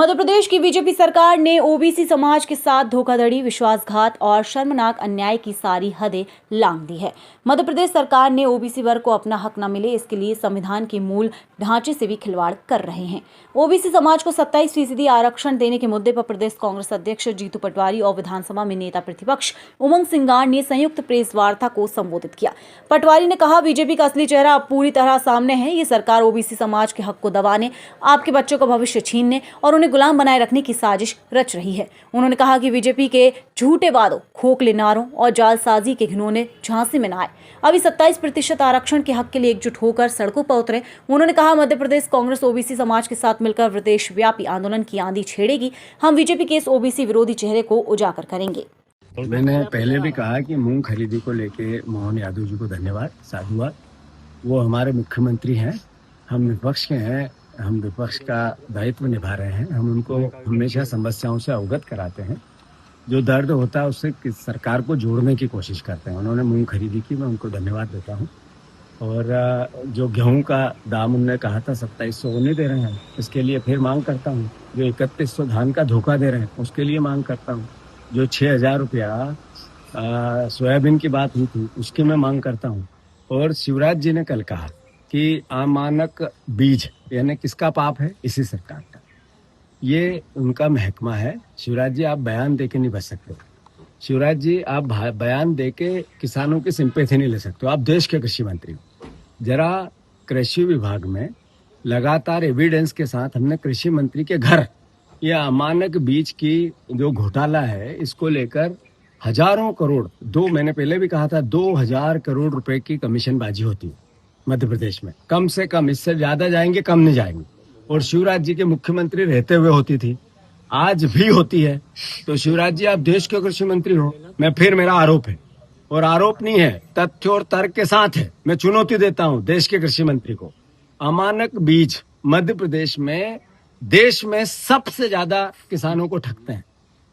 मध्य प्रदेश की बीजेपी सरकार ने ओबीसी समाज के साथ धोखाधड़ी, विश्वासघात और शर्मनाक अन्याय की सारी हदें लांघ दी है। मध्य प्रदेश सरकार ने ओबीसी वर्ग को अपना हक न मिले, इसके लिए संविधान के मूल ढांचे से भी खिलवाड़ कर रहे हैं। ओबीसी समाज को 27% आरक्षण देने के मुद्दे पर प्रदेश कांग्रेस अध्यक्ष जीतू पटवारी और विधानसभा में नेता प्रतिपक्ष उमंग सिंगार ने संयुक्त प्रेस वार्ता को संबोधित किया। पटवारी ने कहा, बीजेपी का असली चेहरा अब पूरी तरह सामने है। ये सरकार ओबीसी समाज के हक को दबाने, आपके बच्चों का भविष्य छीनने और उन्हें गुलाम बनाए रखने की साजिश रच रही है। उन्होंने कहा कि बीजेपी के झूठे वादों, खोखले नारों और जालसाजी के घिनौने झांसे में न आए। अभी 27% आरक्षण के हक के लिए एकजुट होकर सड़कों पर उतरे। उन्होंने कहा, मध्य प्रदेश कांग्रेस ओबीसी समाज के साथ मिलकर प्रदेश व्यापी आंदोलन की आंधी छेड़ेगी। हम बीजेपी के इस ओबीसी विरोधी चेहरे को उजागर करेंगे। मैंने पहले भी कहा कि मूंग खरीदी को लेके मोहन यादव जी को धन्यवाद, साधुवाद। वो हमारे मुख्यमंत्री हैं, हम विपक्ष के हैं, हम विपक्ष का दायित्व निभा रहे हैं। हम उनको हमेशा समस्याओं से अवगत कराते हैं, जो दर्द होता है उससे सरकार को जोड़ने की कोशिश करते हैं। उन्होंने मूंग खरीदी की, मैं उनको धन्यवाद देता हूँ। और जो गेहूं का दाम उन्होंने कहा था 2700 वो नहीं दे रहे हैं, इसके लिए फिर मांग करता हूँ। जो 3100 धान का धोखा दे रहे हैं उसके लिए मांग करता हूँ। जो 6000 रुपया सोयाबीन की बात हुई थी उसकी मैं मांग करता हूँ। और शिवराज जी ने कल कहा कि अमानक बीज यानी किसका पाप है? इसी सरकार का। ये उनका महकमा है। शिवराज जी, आप बयान देके नहीं बच सकते। शिवराज जी, आप बयान देके किसानों की सिंपैथी नहीं ले सकते। आप देश के कृषि मंत्री हो। जरा कृषि विभाग में लगातार एविडेंस के साथ हमने कृषि मंत्री के घर ये अमानक बीज की जो घोटाला है इसको लेकर हजारों करोड़, मैंने पहले भी कहा था 2000 करोड़ रुपए की कमीशनबाजी होती है मध्य प्रदेश में। कम से कम, इससे ज्यादा जाएंगे, कम नहीं जाएंगे। और शिवराज जी के मुख्यमंत्री रहते हुए होती थी, आज भी होती है। तो शिवराज जी, आप देश के कृषि मंत्री हो। मेरा आरोप है, और आरोप नहीं है, तथ्य और तर्क के साथ है। मैं चुनौती देता हूं देश के कृषि मंत्री को। अमानक बीज मध्य प्रदेश में देश में सबसे ज्यादा किसानों को ठगते हैं,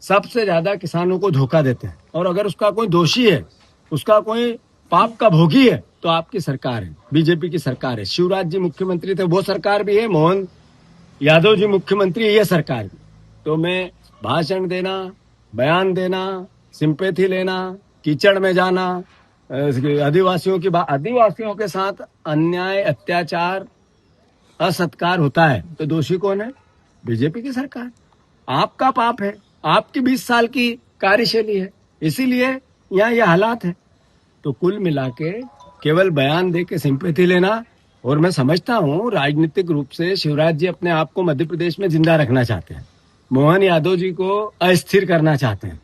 सबसे ज्यादा किसानों को धोखा देते हैं। और अगर उसका कोई दोषी है, उसका कोई पाप का भोगी है, तो आपकी सरकार है, बीजेपी की सरकार है। शिवराज जी मुख्यमंत्री थे, वो सरकार भी है। मोहन यादव जी मुख्यमंत्री, ये सरकार भी। तो मैं भाषण देना, बयान देना, सिंपैथी लेना, कीचड़ में जाना, आदिवासियों के साथ अन्याय, अत्याचार, असत्कार होता है तो दोषी कौन है? बीजेपी की सरकार। आपका पाप है, आपकी 20 साल की कार्यशैली है, इसीलिए यहाँ ये हालात है। तो कुल मिला के केवल बयान दे के सिंपैथी लेना, और मैं समझता हूँ राजनीतिक रूप से शिवराज जी अपने आप को मध्य प्रदेश में जिंदा रखना चाहते हैं, मोहन यादव जी को अस्थिर करना चाहते हैं,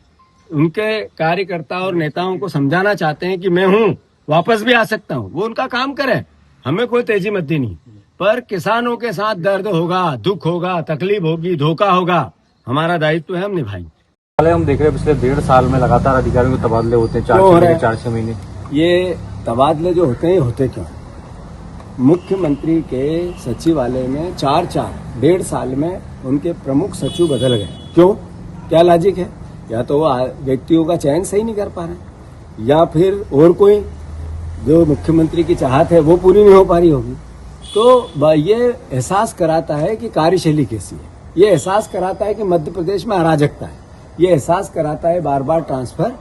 उनके कार्यकर्ता और नेताओं को समझाना चाहते हैं कि मैं हूँ, वापस भी आ सकता हूँ। वो उनका काम करें, हमें कोई तेजी मद्दी नहीं। पर किसानों के साथ दर्द होगा, दुख होगा, तकलीफ होगी, धोखा होगा, हमारा दायित्व है, हम निभाएंगे। हम देख रहे हैं पिछले 1.5 साल में लगातार अधिकारियों के तबादले होते हैं, 4-6 महीने। ये तबादले जो होते हैं, होते क्यों? मुख्यमंत्री के सचिवालय में 1.5 साल में उनके प्रमुख सचिव बदल गए। क्यों? क्या लॉजिक है? या तो वो व्यक्तियों का चयन सही नहीं कर पा रहे, या फिर और कोई जो मुख्यमंत्री की चाहत है वो पूरी नहीं हो पा रही होगी। तो ये एहसास कराता है कि कार्यशैली कैसी है, ये एहसास कराता है कि मध्य प्रदेश में अराजकता है, ये एहसास कराता है बार बार ट्रांसफर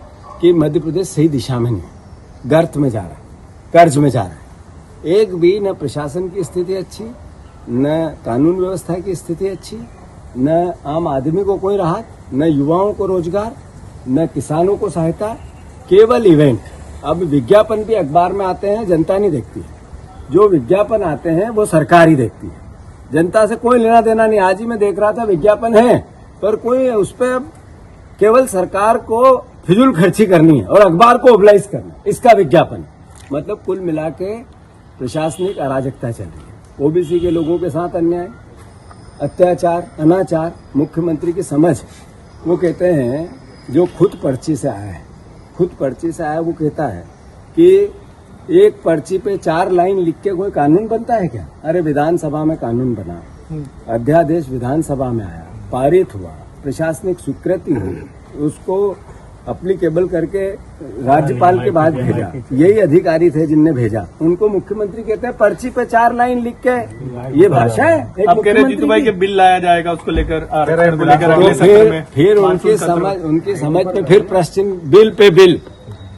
कि मध्य प्रदेश सही दिशा में नहीं है, गर्त में जा रहा है, कर्ज में जा रहा है। एक भी न प्रशासन की स्थिति अच्छी, न कानून व्यवस्था की स्थिति अच्छी, न आम आदमी को कोई राहत, न युवाओं को रोजगार, न किसानों को सहायता, केवल इवेंट। अब विज्ञापन भी अखबार में आते हैं, जनता नहीं देखती है। जो विज्ञापन आते हैं वो सरकार ही देखती है, जनता से कोई लेना देना नहीं। आज ही मैं देख रहा था, विज्ञापन है पर कोई उस पर केवल सरकार को फिजूल खर्ची करनी है और अखबार को ओबलाइज करना, इसका विज्ञापन। मतलब कुल मिला के प्रशासनिक अराजकता चल रही है। ओबीसी के लोगों के साथ अन्याय, अत्याचार, अनाचार। मुख्यमंत्री की समझ, वो कहते हैं जो खुद पर्ची से आया है, वो कहता है कि एक पर्ची पे 4 लाइन लिख के कोई कानून बनता है क्या? अरे विधानसभा में कानून बना, अध्यादेश विधानसभा में आया, पारित हुआ, प्रशासनिक स्वीकृति हुई, उसको अप्लीकेबल करके राज्यपाल के बाद भेजा। यही अधिकारी थे जिनने भेजा, उनको मुख्यमंत्री कहते हैं पर्ची पे 4 लाइन लिख के। ये भाषा है एक अब कह रहे जीतू भाई मुख्यमंत्री के की? बिल लाया जाएगा उसको लेकर, आरक्षण को लेकर तो अगले सत्र में। फिर मानसून सत्र में। उनकी समझ में फिर प्रश्न बिल पे बिल।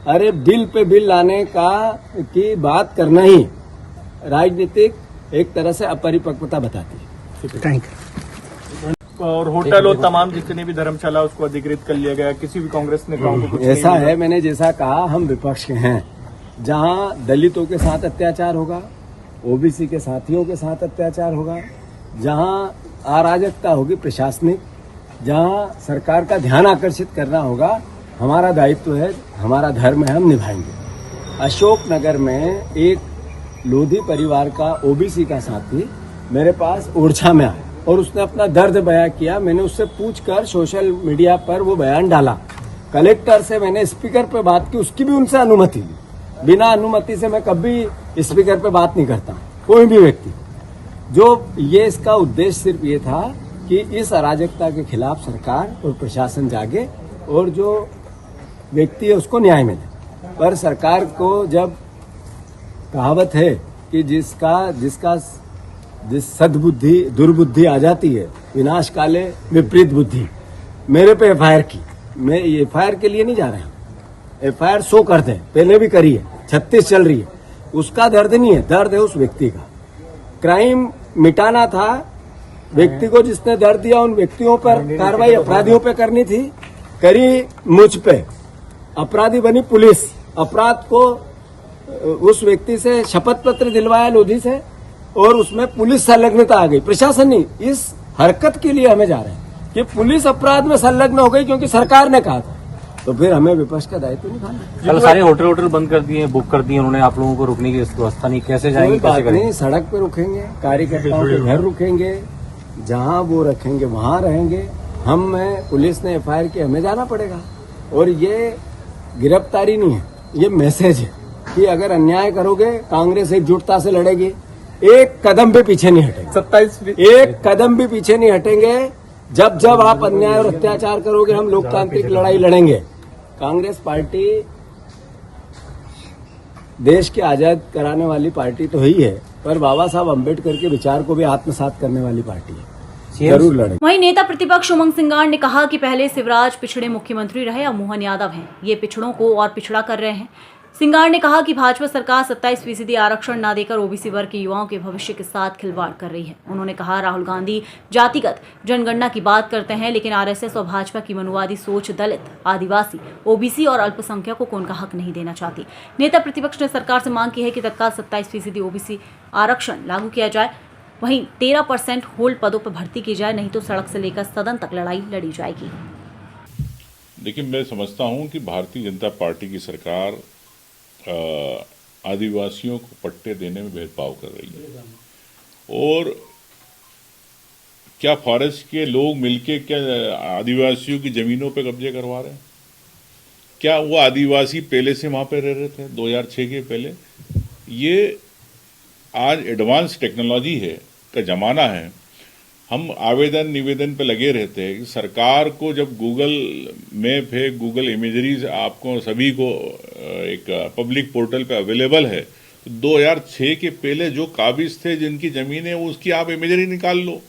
अरे बिल पे बिल लाने की बात करना ही राजनीतिक एक तरह से अपरिपक्वता बताती है। Thank you. और होटल और तमाम जितने भी धर्मशाला उसको अधिकृत कर लिया गया, किसी भी कांग्रेस नेताओं को कुछ नहीं ऐसा मिला। है, मैंने जैसा कहा हम विपक्ष के हैं। जहां दलितों के साथ अत्याचार होगा, ओबीसी के साथियों के साथ अत्याचार होगा, जहां अराजकता होगी प्रशासनिक, जहां सरकार का ध्यान आकर्षित करना होगा, हमारा दायित्व है, हमारा धर्म है, हम निभाएंगे। अशोकनगर में एक लोधी परिवार का ओबीसी का साथी मेरे पास ओरछा में आया और उसने अपना दर्द बयां किया। मैंने उससे पूछकर सोशल मीडिया पर वो बयान डाला। कलेक्टर से मैंने स्पीकर पे बात की, उसकी भी उनसे अनुमति ली। बिना अनुमति से मैं कभी स्पीकर पे बात नहीं करता, कोई भी व्यक्ति। जो ये इसका उद्देश्य सिर्फ ये था कि इस अराजकता के खिलाफ सरकार और प्रशासन जागे और जो व्यक्ति है उसको न्याय मिले। पर सरकार को जब कहावत है कि जिस सद्बुद्धि दुर्बुद्धि आ जाती है, विनाश काले विपरीत बुद्धि। मेरे पे एफआईआर की, मैं एफआईआर के लिए नहीं जा रहा हूं। एफआईआर 100 कर दें, पहले भी करी है, 36 चल रही है। उसका दर्द नहीं है, दर्द है उस व्यक्ति का। क्राइम मिटाना था, व्यक्ति को जिसने दर्द दिया उन व्यक्तियों पर कार्रवाई अपराधियों पे करनी थी, करी मुझ पे। अपराधी बनी पुलिस, अपराध को उस व्यक्ति से शपथ पत्र दिलवाया लोधी से और उसमें पुलिस संलग्नता आ गई, प्रशासन नहीं। इस हरकत के लिए हमें जा रहे हैं कि पुलिस अपराध में संलग्न हो गई क्योंकि सरकार ने कहा था, तो फिर हमें विपक्ष का दायित्व निभाना। कल सारे होटल बंद कर दिए, बुक कर दिए उन्होंने, आप लोगों को रुकने की व्यवस्था नहीं, कैसे जाएंगे, कोई कैसे बात नहीं, करेंगे? सड़क पे रुकेंगे, कार्यकर्ताओं के घर रुकेंगे, जहां वो रखेंगे वहां रहेंगे। पुलिस ने एफआईआर की, हमें जाना पड़ेगा। और ये गिरफ्तारी नहीं है, ये मैसेज है कि अगर अन्याय करोगे कांग्रेस एकजुटता से लड़ेगी, एक कदम भी पीछे नहीं हटेंगे। 27 एक कदम भी पीछे नहीं हटेंगे। जब जब आप अन्याय और अत्याचार करोगे, हम लोकतांत्रिक लड़ाई लड़ेंगे। कांग्रेस पार्टी देश के आजाद कराने वाली पार्टी तो ही है, पर बाबा साहब अम्बेडकर के विचार को भी आत्मसात करने वाली पार्टी है। जरूर लड़ेंगे। वहीं नेता प्रतिपक्ष उमंग सिंगार ने कहा कि पहले शिवराज पिछड़े मुख्यमंत्री रहे, अब मोहन यादव हैं, ये पिछड़ों को और पिछड़ा कर रहे हैं। सिंगार ने कहा कि भाजपा सरकार 27% आरक्षण न देकर ओबीसी वर्ग के युवाओं के भविष्य के साथ खिलवाड़ कर रही है। उन्होंने कहा राहुल गांधी जातिगत जनगणना की बात करते हैं, लेकिन आरएसएस और भाजपा की मनुवादी सोच दलित, आदिवासी, ओबीसी और अल्पसंख्यकों को उनका हक नहीं देना चाहती। नेता प्रतिपक्ष ने सरकार से मांग की है कि तत्काल 27% ओबीसी आरक्षण लागू किया जाए, वहीं 13% होल्ड पदों पर भर्ती की जाए, नहीं तो सड़क से लेकर सदन तक लड़ाई लड़ी जाएगी। लेकिन मैं समझता हूं कि भारतीय जनता पार्टी की सरकार आदिवासियों को पट्टे देने में भेदभाव कर रही है। और क्या फॉरेस्ट के लोग मिलके क्या आदिवासियों की जमीनों पे कब्जे करवा रहे हैं? क्या वो आदिवासी पहले से वहां पे रह रहे थे 2006 के पहले? ये आज एडवांस टेक्नोलॉजी है का जमाना है। हम आवेदन निवेदन पे लगे रहते हैं कि सरकार को जब गूगल मैप है, गूगल इमेजरीज आपको सभी को एक पब्लिक पोर्टल पे अवेलेबल है, तो 2006 के पहले जो काबिज थे जिनकी जमीन है उसकी आप इमेजरी निकाल लो।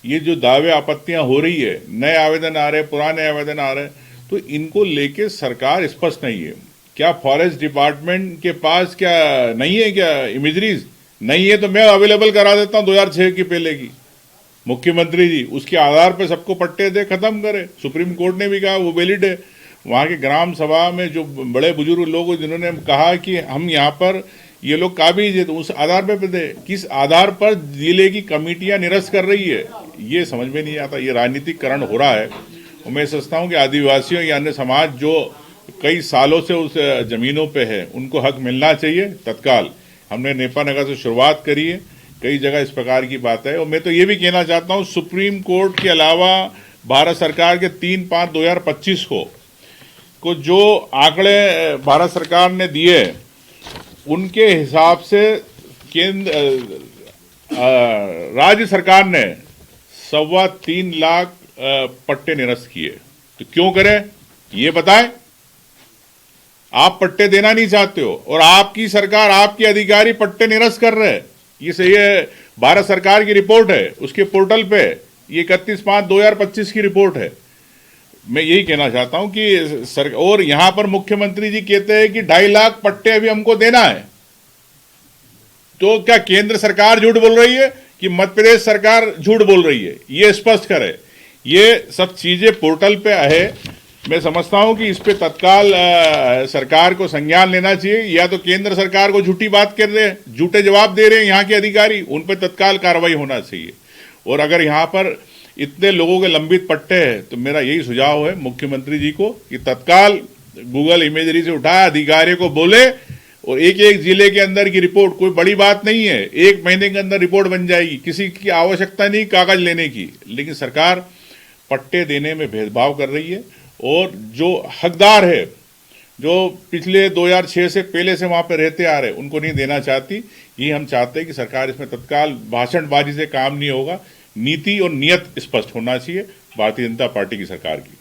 ये जो दावे आपत्तियां हो रही है, नए आवेदन आ रहे, पुराने आवेदन आ रहे, तो इनको लेके सरकार स्पष्ट नहीं है। क्या फॉरेस्ट डिपार्टमेंट के पास क्या नहीं है, क्या इमेजरीज नहीं है? तो मैं अवेलेबल करा देता हूं 2006 की पहले की। मुख्यमंत्री जी उसके आधार पे सबको पट्टे दे, खत्म करे। सुप्रीम कोर्ट ने भी कहा वो वैलिड है। वहां के ग्राम सभा में जो बड़े बुजुर्ग लोग जिन्होंने कहा कि हम यहाँ पर ये लोग काबिज है, तो उस आधार पे दे। किस आधार पर जिले की कमेटियां निरस्त कर रही है, ये समझ में नहीं आता। ये राजनीतिकरण हो रहा है। और मैं सोचता हूँ कि आदिवासियों या अन्य समाज जो कई सालों से उस जमीनों पे है, उनको हक मिलना चाहिए तत्काल। हमने नेपानगर से शुरुआत करी है, कई जगह इस प्रकार की बात है। और मैं तो ये भी कहना चाहता हूँ, सुप्रीम कोर्ट के अलावा भारत सरकार के 3/5/2025 को जो आंकड़े भारत सरकार ने दिए, उनके हिसाब से राज्य सरकार ने 3.25 लाख पट्टे निरस्त किए। तो क्यों करें? ये बताएं। आप पट्टे देना नहीं चाहते हो और आपकी सरकार, आपके अधिकारी पट्टे निरस्त कर रहे हैं। ये सही है, भारत सरकार की रिपोर्ट है, उसके पोर्टल पे ये 31/5/2025 की रिपोर्ट है। मैं यही कहना चाहता हूं कि और यहां पर मुख्यमंत्री जी कहते हैं कि 2.5 लाख पट्टे अभी हमको देना है। तो क्या केंद्र सरकार झूठ बोल रही है कि मध्य प्रदेश सरकार झूठ बोल रही है? ये स्पष्ट करे। ये सब चीजें पोर्टल पे है। मैं समझता हूं कि इस पे तत्काल सरकार को संज्ञान लेना चाहिए। या तो केंद्र सरकार को झूठी बात कर रहे हैं, झूठे जवाब दे रहे हैं यहाँ के अधिकारी, उन पे तत्काल कार्रवाई होना चाहिए। और अगर यहाँ पर इतने लोगों के लंबित पट्टे हैं तो मेरा यही सुझाव है मुख्यमंत्री जी को कि तत्काल गूगल इमेजरी से उठाए, अधिकारियों को बोले और एक एक जिले के अंदर की रिपोर्ट, कोई बड़ी बात नहीं है, 1 महीने के अंदर रिपोर्ट बन जाएगी, किसी की आवश्यकता नहीं कागज लेने की। लेकिन सरकार पट्टे देने में भेदभाव कर रही है और जो हकदार है, जो पिछले 2006 से पहले से वहां पर रहते आ रहे, उनको नहीं देना चाहती। ये हम चाहते हैं कि सरकार इसमें तत्काल भाषणबाजी से काम नहीं होगा, नीति और नियत स्पष्ट होना चाहिए भारतीय जनता पार्टी की सरकार की।